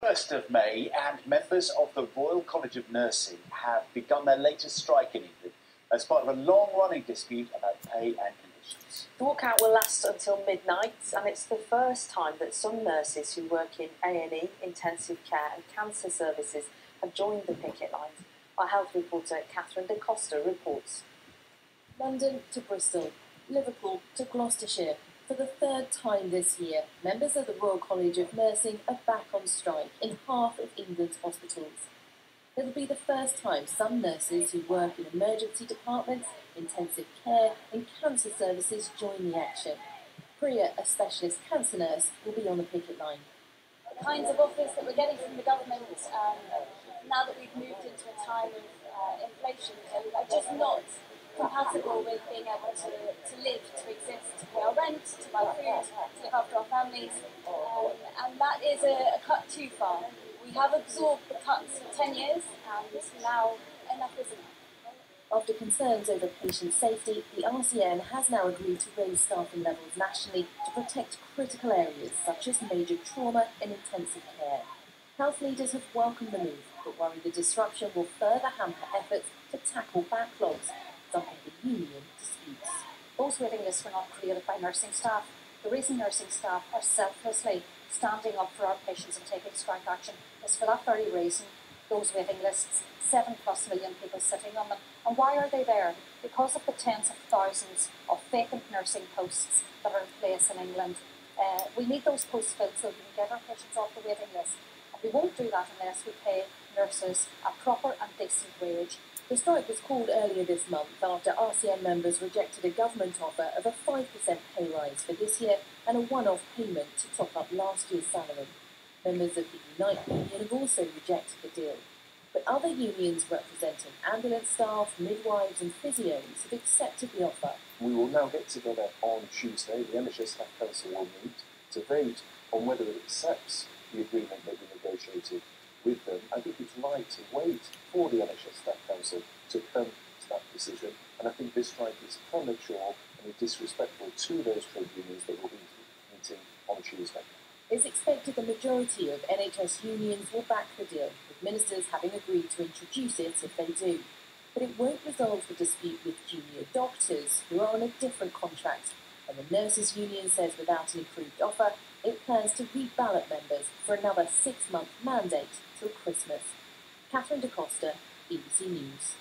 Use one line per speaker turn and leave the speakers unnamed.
1st of May, and members of the Royal College of Nursing have begun their latest strike in England as part of a long-running dispute about pay and conditions.
The walkout will last until midnight, and it's the first time that some nurses who work in A&E, intensive care and cancer services have joined the picket lines. Our health reporter Catherine De Costa reports.
London to Bristol, Liverpool to Gloucestershire. For the third time this year, members of the Royal College of Nursing are back on strike in half of England's hospitals. It will be the first time some nurses who work in emergency departments, intensive care and cancer services join the action. Priya, a specialist cancer nurse, will be on the picket line.
The kinds of offers that we're getting from the government, now that we've moved into a time of inflation, are just not compatible with being able to live, to exist, to pay our rent, to buy food, to look after our families, and that is a cut too far. We have absorbed the cuts for 10 years, and now enough is enough.
After concerns over patient safety, the RCN has now agreed to raise staffing levels nationally to protect critical areas such as major trauma and intensive care. Health leaders have welcomed the move, but worry the disruption will further hamper efforts to tackle backlogs, something the union disputes.
Those waiting lists were not created by nursing staff. The reason nursing staff are selflessly standing up for our patients and taking strike action is for that very reason. Those waiting lists, 7+ million people sitting on them. And why are they there? Because of the tens of thousands of vacant nursing posts that are in place in England. We need those posts filled so we can get our patients off the waiting list. And we won't do that unless we pay nurses a proper and decent wage.
The strike was called earlier this month after RCN members rejected a government offer of a 5% pay rise for this year and a one-off payment to top up last year's salary. Members of the Unite union have also rejected the deal. But other unions representing ambulance staff, midwives and physios have accepted the offer.
We will now get together on Tuesday. The NHS Staff Council will meet to vote on whether it accepts the agreement that we negotiated with them. I think it's right to wait for the NHS Staff Council to come to that decision, and I think this strike is premature and disrespectful to those trade unions that will be meeting on Tuesday.
It's expected the majority of NHS unions will back the deal, with ministers having agreed to introduce it if they do. But it won't resolve the dispute with junior doctors, who are on a different contract, and the nurses union says without an improved offer, it plans to reballot members for another 6-month mandate till Christmas. Catherine De Costa, BBC News.